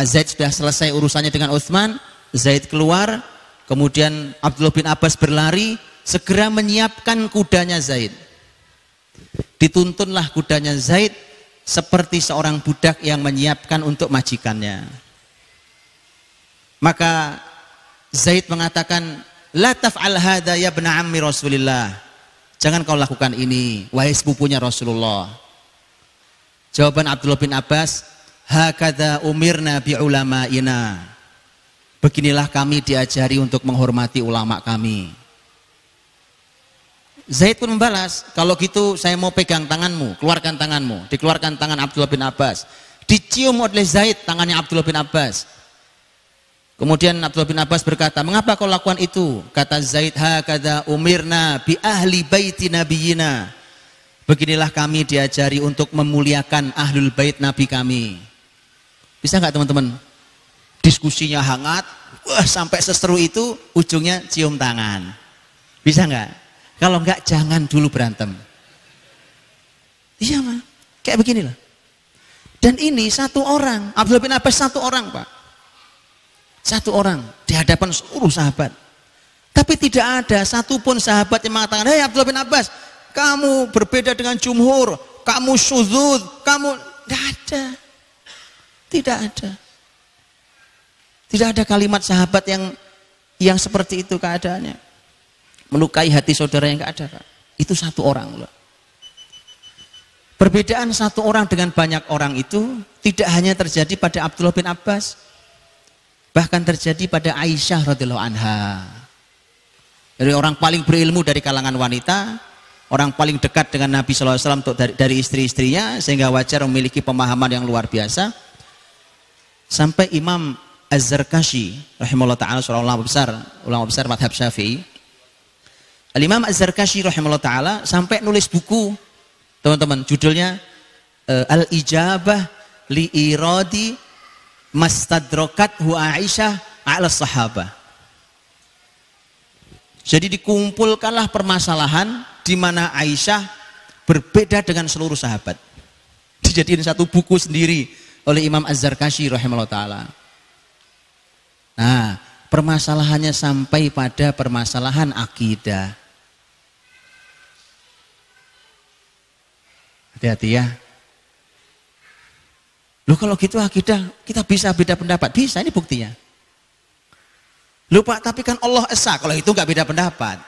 Zaid sudah selesai urusannya dengan Utsman, Zaid keluar, kemudian Abdullah bin Abbas berlari, segera menyiapkan kudanya Zaid. Dituntunlah kudanya Zaid seperti seorang budak yang menyiapkan untuk majikannya. Maka Zaid mengatakan, la taf'al hadha ya ibna ammi Rasulillah. Jangan kau lakukan ini, wahai sepupunya Rasulullah. Jawaban Abdullah bin Abbas, hakadha umirna bi ulama'ina. Beginilah kami diajari untuk menghormati ulama kami. Zaid pun membalas, kalau gitu saya mau pegang tanganmu, keluarkan tanganmu. Dikeluarkan tangan Abdullah bin Abbas. Dicium oleh Zaid tangannya Abdullah bin Abbas. Kemudian Abdullah bin Abbas berkata, mengapa kau lakukan itu? Kata Zaid, hakadha umirna bi ahli baiti nabiyina. Beginilah kami diajari untuk memuliakan ahlul bait nabi kami. Bisa nggak teman-teman? Diskusinya hangat, wah sampai seseru itu, ujungnya cium tangan. Bisa nggak? Kalau nggak jangan dulu berantem. Iya mah, kayak beginilah. Dan ini satu orang, Abdullah bin Abbas satu orang Pak. Satu orang di hadapan seluruh sahabat. Tapi tidak ada satupun sahabat yang mengatakan, hei Abdullah bin Abbas, kamu berbeda dengan jumhur, kamu syudzud, kamu... Tidak ada. Tidak ada. Tidak ada kalimat sahabat yang seperti itu keadaannya. Melukai hati saudara yang tidak ada Pak. Itu satu orang loh. Perbedaan satu orang dengan banyak orang itu tidak hanya terjadi pada Abdullah bin Abbas, bahkan terjadi pada Aisyah radhiyallahu anha. Dari orang paling berilmu dari kalangan wanita, orang paling dekat dengan Nabi SAW untuk dari istri-istrinya, sehingga wajar memiliki pemahaman yang luar biasa. Sampai Imam Az-Zarkashi rahimahullah ta'ala, seorang ulama besar madhab Syafi'i. Al-Imam Az-Zarkashi rahimahullah ta'ala sampai nulis buku, teman-teman, judulnya Al-Ijabah li'iradi mastadrokat hu Aisyah ala sahabah. Jadi dikumpulkanlah permasalahan di mana Aisyah berbeda dengan seluruh sahabat. Dijadiin satu buku sendiri oleh Imam Az-Zarkashi rahimahullah ta'ala. Nah, permasalahannya sampai pada permasalahan akidah. Hati-hati ya. Loh kalau gitu akidah kita bisa beda pendapat. Bisa, ini buktinya. Loh Pak, tapi kan Allah Esa. Kalau itu nggak beda pendapat.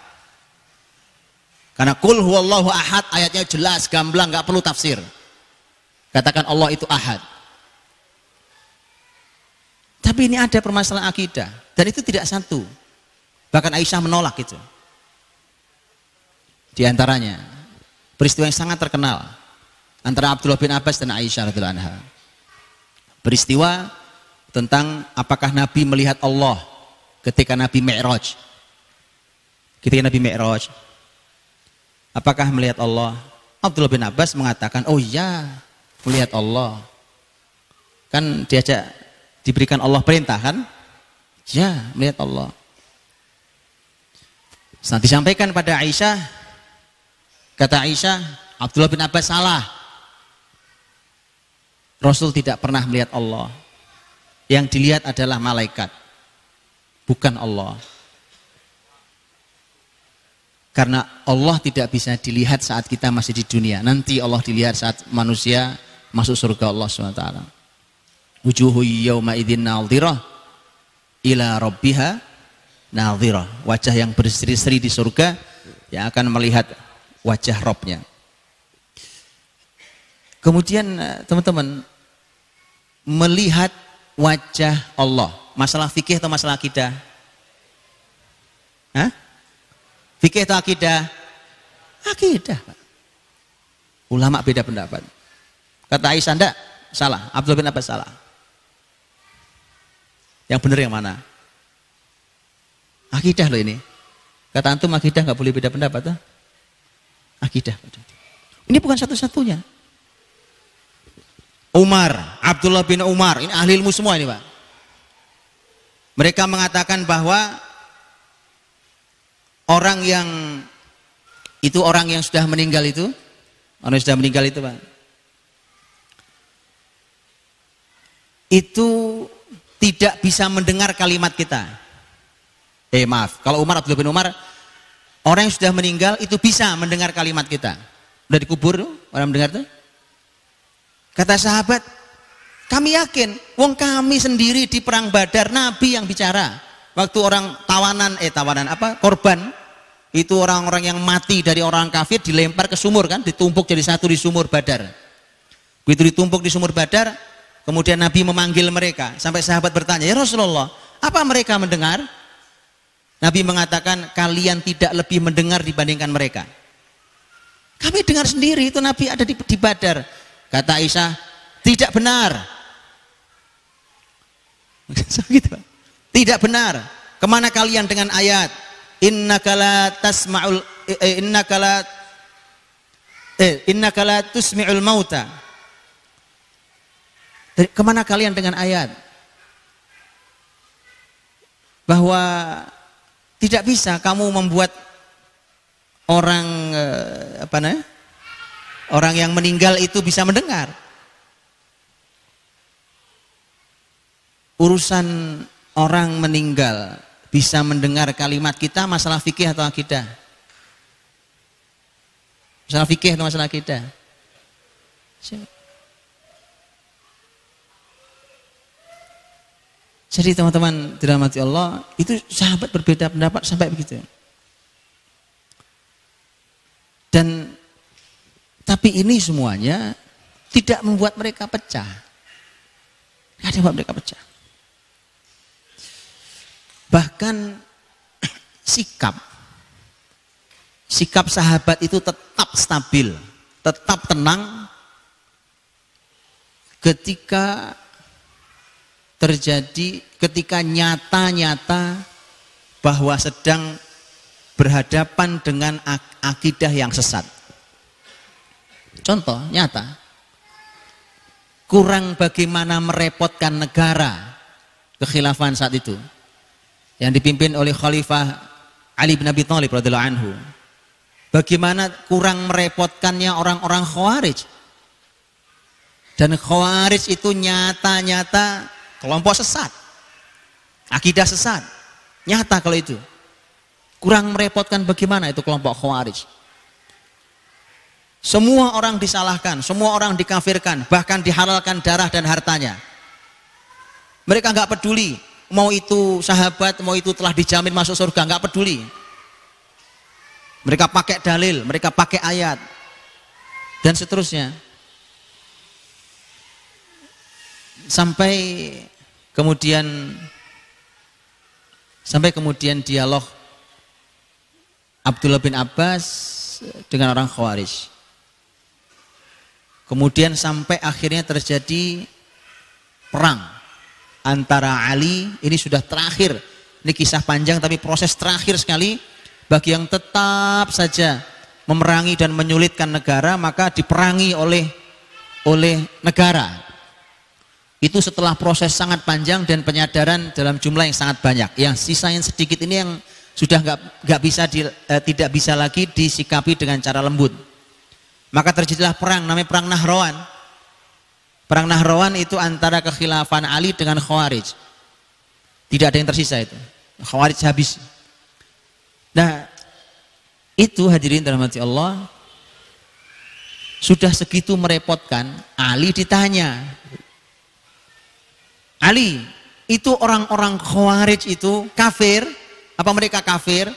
Karena Qul huwallahu ahad, ayatnya jelas, gamblang, nggak perlu tafsir. Katakan Allah itu ahad. Tapi ini ada permasalahan akidah. Dan itu tidak satu. Bahkan Aisyah menolak itu. Di antaranya, peristiwa yang sangat terkenal antara Abdullah bin Abbas dan Aisyah radhiyallahu anha. Peristiwa tentang apakah Nabi melihat Allah ketika Nabi Mi'raj. Ketika Nabi Mi'raj, apakah melihat Allah? Abdullah bin Abbas mengatakan, oh iya, melihat Allah. Kan diajak, diberikan Allah perintah kan? Ya, melihat Allah. Setelah disampaikan pada Aisyah, kata Aisyah, Abdullah bin Abbas salah. Rasul tidak pernah melihat Allah. Yang dilihat adalah malaikat, bukan Allah. Karena Allah tidak bisa dilihat saat kita masih di dunia. Nanti Allah dilihat saat manusia masuk surga Allah SWT. Wujuhu yawma idzin nadhirah ila rabbiha nadhirah. Wajah yang berseri-seri di surga yang akan melihat wajah Rabbnya. Kemudian teman-teman, melihat wajah Allah, masalah fikih atau masalah akidah? Hah? Fikih atau akidah? Akidah, Pak. Ulama beda pendapat. Kata Aisyah, enggak, salah. Abdullah bin Abbas salah. Yang benar yang mana? Akidah loh ini. Kata antum akidah nggak boleh beda pendapat, tuh? Akidah. Ini bukan satu-satunya. Umar, Abdullah bin Umar, ini ahli ilmu semua ini Pak. Mereka mengatakan bahwa orang yang sudah meninggal itu, orang yang sudah meninggal itu Pak, itu tidak bisa mendengar kalimat kita. Maaf, kalau Umar, Abdullah bin Umar, orang yang sudah meninggal itu bisa mendengar kalimat kita. Udah dikubur orang mendengar tuh. Kata sahabat, kami yakin, wong kami sendiri di perang Badar, Nabi yang bicara. Waktu orang korban, itu orang-orang yang mati dari orang kafir dilempar ke sumur kan, ditumpuk jadi satu di sumur Badar. Begitu ditumpuk di sumur Badar, kemudian Nabi memanggil mereka, sampai sahabat bertanya, ya Rasulullah, apa mereka mendengar? Nabi mengatakan, kalian tidak lebih mendengar dibandingkan mereka. Kami dengar sendiri, itu Nabi ada di Badar. Kata Aisyah, tidak benar. Tidak benar. Kemana kalian dengan ayat innaka la tusmi'ul mauta? Kemana kalian dengan ayat bahwa tidak bisa kamu membuat orang orang yang meninggal itu bisa mendengar. Urusan orang meninggal bisa mendengar kalimat kita, masalah fikih atau akidah? Masalah fikih atau masalah akidah? Jadi teman-teman dirahmati Allah, itu sahabat berbeda pendapat sampai begitu. Tapi ini semuanya tidak membuat mereka pecah. Tidak ada membuat mereka pecah. Bahkan sikap sikap sahabat itu tetap stabil, tetap tenang ketika nyata-nyata bahwa sedang berhadapan dengan akidah yang sesat. Contoh nyata, kurang bagaimana merepotkan negara kekhilafan saat itu yang dipimpin oleh Khalifah Ali bin Abi Thalib radhiyallahu anhu. Bagaimana kurang merepotkannya orang-orang Khawarij. Dan Khawarij itu nyata-nyata kelompok sesat, akidah sesat, nyata kalau itu. Kurang merepotkan bagaimana itu kelompok Khawarij. Semua orang disalahkan, semua orang dikafirkan, bahkan dihalalkan darah dan hartanya. Mereka nggak peduli, mau itu sahabat, mau itu telah dijamin masuk surga, nggak peduli. Mereka pakai dalil, mereka pakai ayat, dan seterusnya. Sampai kemudian dialog Abdullah bin Abbas dengan orang Khawarij. Kemudian sampai akhirnya terjadi perang antara Ali, ini sudah terakhir, ini kisah panjang tapi proses terakhir sekali bagi yang tetap saja memerangi dan menyulitkan negara, maka diperangi oleh negara. Itu setelah proses sangat panjang dan penyadaran dalam jumlah yang sangat banyak. Yang sisa yang sedikit ini yang sudah tidak bisa lagi disikapi dengan cara lembut. Maka terjadilah perang, namanya perang Nahrawan. Perang Nahrawan itu antara kekhilafan Ali dengan Khawarij. Tidak ada yang tersisa itu. Khawarij habis. Nah, itu hadirin dirahmati Allah, sudah segitu merepotkan. Ali ditanya, Ali, itu orang-orang Khawarij itu kafir? Apa mereka kafir?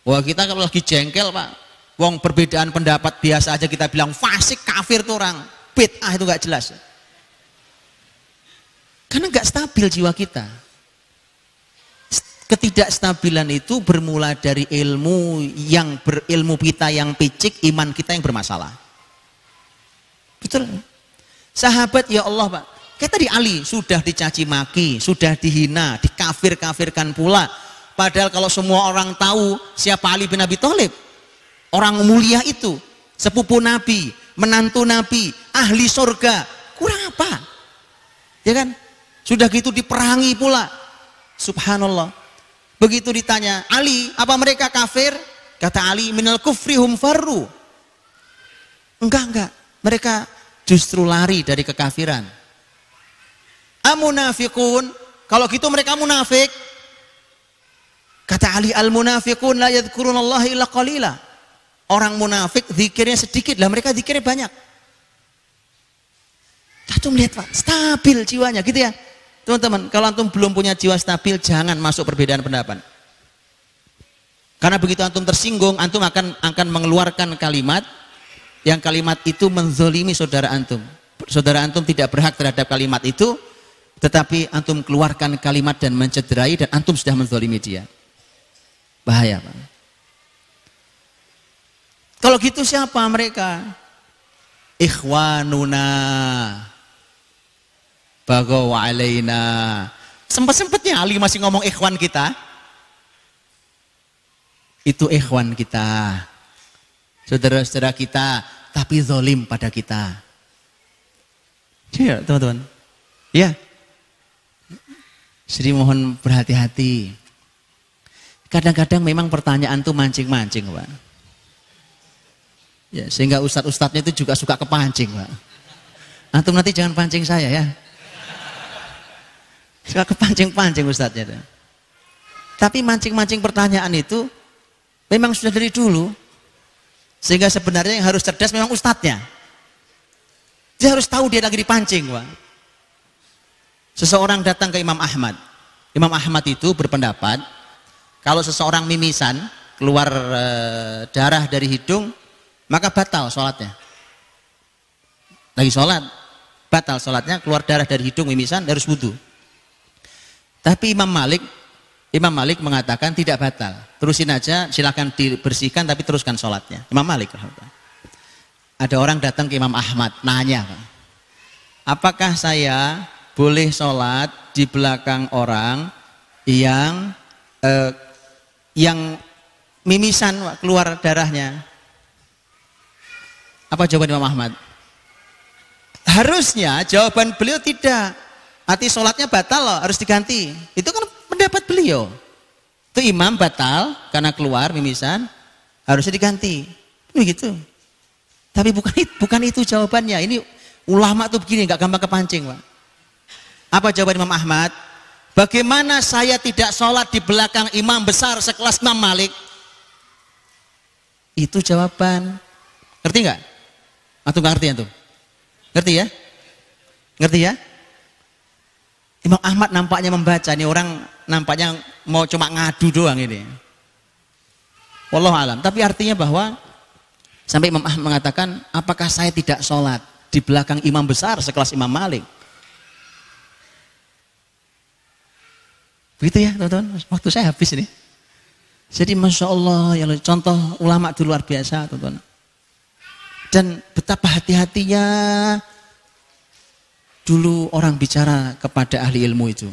Wah, kita kalau lagi jengkel Pak, wong perbedaan pendapat biasa aja kita bilang fasik, kafir tuh orang, bid'ah itu nggak jelas. Karena nggak stabil jiwa kita. Ketidakstabilan itu bermula dari ilmu kita yang picik, iman kita yang bermasalah. Betul? Sahabat ya Allah Pak, kayak tadi Ali sudah dicaci maki, sudah dihina, dikafir-kafirkan pula. Padahal kalau semua orang tahu siapa Ali bin Abi Thalib, orang mulia itu, sepupu Nabi, menantu Nabi, ahli surga, kurang apa? Ya kan? Sudah gitu diperangi pula. Subhanallah. Begitu ditanya, Ali, apa mereka kafir? Kata Ali, minal kufrihum farru. Enggak. Mereka justru lari dari kekafiran. Amunafiqun, kalau gitu mereka munafik. Kata Ali, al-munafiqun la yadhkurunallaha illa qalila. Orang munafik zikirnya sedikit, lah mereka zikirnya banyak. Antum lihat Pak, stabil jiwanya gitu ya. Teman-teman, kalau antum belum punya jiwa stabil, jangan masuk perbedaan pendapat. Karena begitu antum tersinggung, antum akan mengeluarkan kalimat yang kalimat itu menzolimi saudara antum. Saudara antum tidak berhak terhadap kalimat itu, tetapi antum keluarkan kalimat dan mencederai, dan antum sudah menzolimi dia. Bahaya Pak. Kalau gitu siapa mereka? Ikhwanuna bagaw alaina. Sempat-sempatnya Ali masih ngomong ikhwan kita. Itu ikhwan kita, saudara-saudara kita, tapi zalim pada kita. Ya teman-teman. Ya. Jadi mohon berhati-hati. Kadang-kadang memang pertanyaan itu mancing-mancing Pak. Ya, sehingga ustadz-ustadznya itu juga suka kepancing Pak. Antum nanti jangan pancing saya ya. Suka kepancing-pancing ustadznya. Tapi mancing-mancing pertanyaan itu memang sudah dari dulu. Sehingga sebenarnya yang harus cerdas memang ustadznya. Dia harus tahu dia lagi dipancing Pak. Seseorang datang ke Imam Ahmad. Imam Ahmad itu berpendapat kalau seseorang mimisan, keluar darah dari hidung, maka batal sholatnya. Lagi sholat, batal sholatnya, keluar darah dari hidung, mimisan, harus wudu. Tapi Imam Malik Imam Malik mengatakan tidak batal. Terusin aja, silakan dibersihkan tapi teruskan sholatnya. Imam Malik. Ada orang datang ke Imam Ahmad, nanya, apakah saya boleh sholat di belakang orang yang mimisan keluar darahnya? Apa jawaban Imam Ahmad? Harusnya jawaban beliau tidak. Arti sholatnya batal loh, harus diganti. Itu kan pendapat beliau. Itu imam batal karena keluar mimisan, harusnya diganti. Begitu. Tapi bukan itu jawabannya. Ini ulama tuh begini, nggak gampang kepancing, Pak. Apa jawaban Imam Ahmad? Bagaimana saya tidak sholat di belakang imam besar sekelas Imam Malik? Itu jawaban. Ngerti nggak? Atau nggak ngerti antum? Ngerti ya? Ngerti ya? Imam Ahmad nampaknya membaca, ini orang nampaknya mau cuma ngadu doang ini. Wallahu alam. Tapi artinya bahwa sampai Imam Ahmad mengatakan, apakah saya tidak sholat di belakang imam besar sekelas Imam Malik? Begitu ya teman-teman, waktu saya habis ini. Jadi Masya Allah, ya contoh ulama itu luar biasa teman-teman. Dan betapa hati-hatinya dulu orang bicara kepada ahli ilmu itu.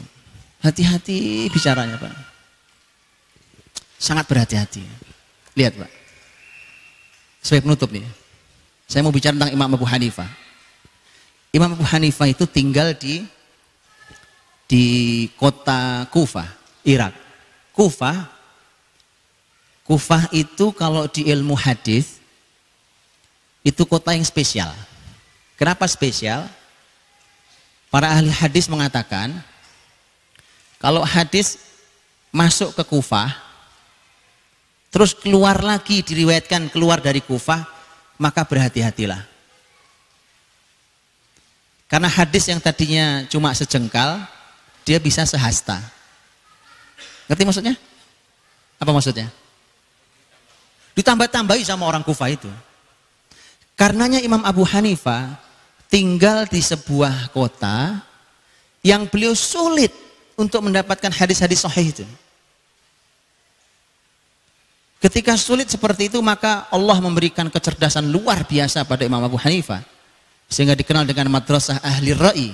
Hati-hati bicaranya, Pak. Sangat berhati-hati. Lihat, Pak. Sebagai penutup nih. Saya mau bicara tentang Imam Abu Hanifah. Imam Abu Hanifah itu tinggal di kota Kufah, Irak. Kufah itu kalau di ilmu hadis itu kota yang spesial. Kenapa spesial? Para ahli hadis mengatakan kalau hadis masuk ke Kufah terus keluar lagi, diriwayatkan keluar dari Kufah, maka berhati-hatilah. Karena hadis yang tadinya cuma sejengkal, dia bisa sehasta. Ngerti maksudnya? Apa maksudnya? Ditambah-tambahi sama orang Kufah itu. Karenanya Imam Abu Hanifah tinggal di sebuah kota yang beliau sulit untuk mendapatkan hadis-hadis sahih itu. Ketika sulit seperti itu, maka Allah memberikan kecerdasan luar biasa pada Imam Abu Hanifah. Sehingga dikenal dengan madrasah ahli ra'i.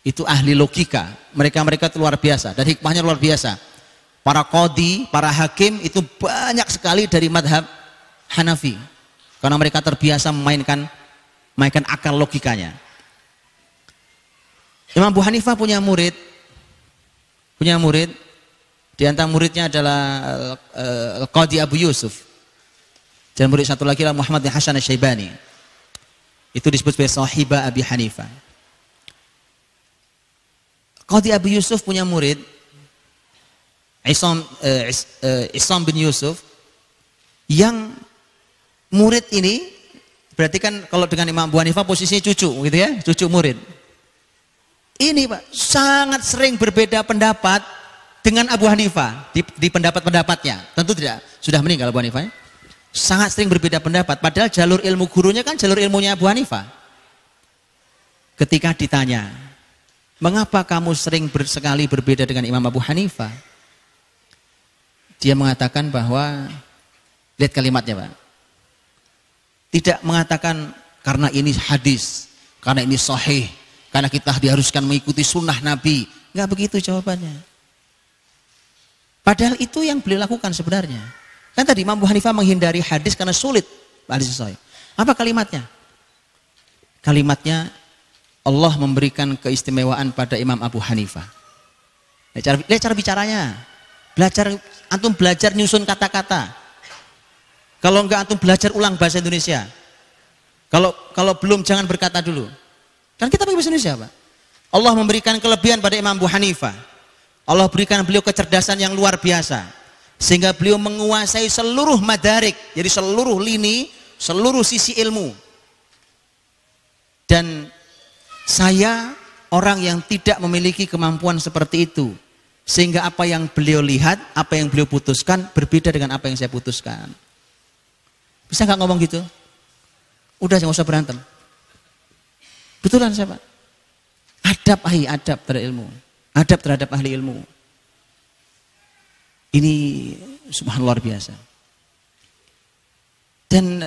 Itu ahli logika. Mereka itu luar biasa. Dan hikmahnya luar biasa. Para qadhi, para hakim itu banyak sekali dari madhab Hanafi. Karena mereka terbiasa memainkan akal logikanya. Imam Abu Hanifah punya murid. Di antara muridnya adalah Qadhi Abu Yusuf. Dan murid satu lagi adalah Muhammad bin Hasan Asy-Syaibani. Itu disebut sebagai sahibah Abi Hanifah. Qadhi Abu Yusuf punya murid Isam bin Yusuf, yang murid ini berarti kan kalau dengan Imam Abu Hanifah posisinya cucu gitu ya, cucu murid. Ini Pak sangat sering berbeda pendapat dengan Abu Hanifah di pendapat-pendapatnya. Tentu tidak, sudah meninggal Abu Hanifah. Sangat sering berbeda pendapat, padahal jalur ilmu gurunya kan jalur ilmunya Abu Hanifah. Ketika ditanya, mengapa kamu sering sekali berbeda dengan Imam Abu Hanifah? Dia mengatakan bahwa, lihat kalimatnya Pak, tidak mengatakan karena ini hadis, karena ini sahih, karena kita diharuskan mengikuti sunnah Nabi. Enggak begitu jawabannya. Padahal itu yang beliau lakukan sebenarnya. Kan tadi Imam Abu Hanifah menghindari hadis karena sulit hadis sahih. Apa kalimatnya? Kalimatnya, Allah memberikan keistimewaan pada Imam Abu Hanifah. Lihat cara bicaranya. Antum belajar nyusun kata-kata. Kalau enggak antum belajar ulang bahasa Indonesia. Kalau belum jangan berkata dulu. Kan kita pakai bahasa Indonesia, Pak. Allah memberikan kelebihan pada Imam Abu Hanifah. Allah berikan beliau kecerdasan yang luar biasa. Sehingga beliau menguasai seluruh madarik, jadi seluruh lini, seluruh sisi ilmu. Dan saya orang yang tidak memiliki kemampuan seperti itu. Sehingga apa yang beliau lihat, apa yang beliau putuskan berbeda dengan apa yang saya putuskan. Bisa nggak ngomong gitu? Udah, jangan usah berantem. Betulan saya Pak. Adab terhadap ilmu. Adab terhadap ahli ilmu. Ini subhanallah luar biasa. Dan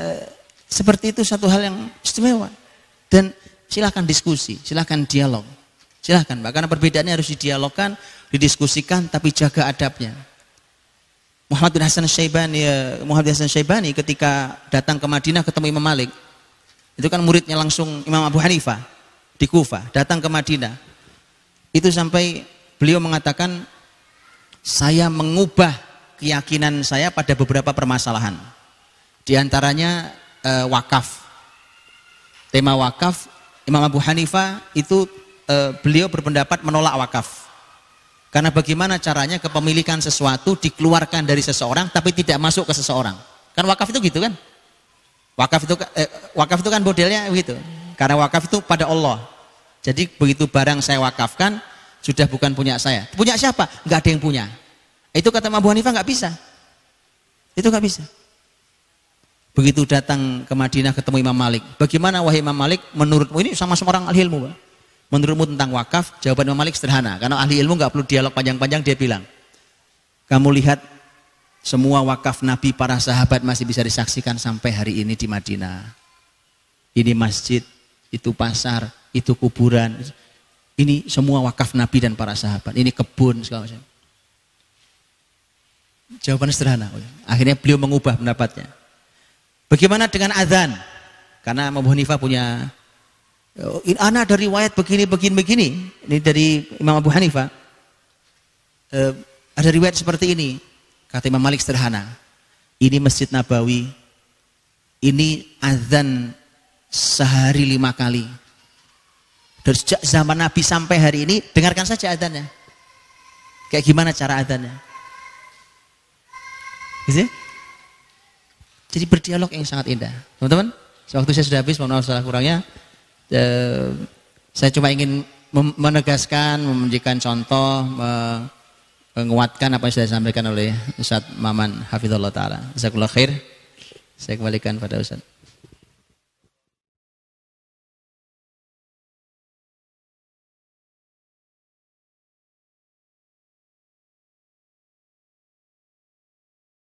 seperti itu satu hal yang istimewa. Dan silahkan diskusi, silahkan dialog. Silahkan, karena perbedaannya harus didialogkan, didiskusikan, tapi jaga adabnya. Muhammad bin Hasan Syaibani ketika datang ke Madinah ketemu Imam Malik. Itu kan muridnya langsung Imam Abu Hanifah di Kufah, datang ke Madinah. Itu sampai beliau mengatakan, saya mengubah keyakinan saya pada beberapa permasalahan. Di antaranya wakaf. Tema wakaf, Imam Abu Hanifah itu beliau berpendapat menolak wakaf. Karena bagaimana caranya kepemilikan sesuatu dikeluarkan dari seseorang tapi tidak masuk ke seseorang. Kan wakaf itu gitu kan? Wakaf itu kan modelnya begitu. Karena wakaf itu pada Allah. Jadi begitu barang saya wakafkan sudah bukan punya saya. Punya siapa? Enggak ada yang punya. Itu kata Imam Abu Hanifah enggak bisa. Itu enggak bisa. Begitu datang ke Madinah ketemu Imam Malik. Bagaimana wahai Imam Malik, menurutmu ini sama-sama orang ahli ilmu, Pak. Menurutmu tentang wakaf? Jawaban Imam Malik sederhana. Karena ahli ilmu enggak perlu dialog panjang-panjang, dia bilang, kamu lihat semua wakaf Nabi para sahabat masih bisa disaksikan sampai hari ini di Madinah. Ini masjid, itu pasar, itu kuburan. Ini semua wakaf Nabi dan para sahabat. Ini kebun segala macam. Jawaban sederhana. Akhirnya beliau mengubah pendapatnya. Bagaimana dengan azan? Karena Imam Abu Hanifah punya anak dari riwayat begini. Ini dari Imam Abu Hanifah. Ada riwayat seperti ini. Kata Imam Malik sederhana. Ini Masjid Nabawi. Ini azan sehari 5 kali. Dari sejak zaman Nabi sampai hari ini, dengarkan saja azannya. Kayak gimana cara azannya? Gitu? Jadi berdialog yang sangat indah. Teman-teman, waktu saya sudah habis, mohon maaf salah kurangnya. Saya cuma ingin menegaskan, memberikan contoh, menguatkan apa yang sudah disampaikan oleh Ustaz Maman Hafizullah Ta'ala. Jazakallahu khair. Saya kembalikan pada Ustaz.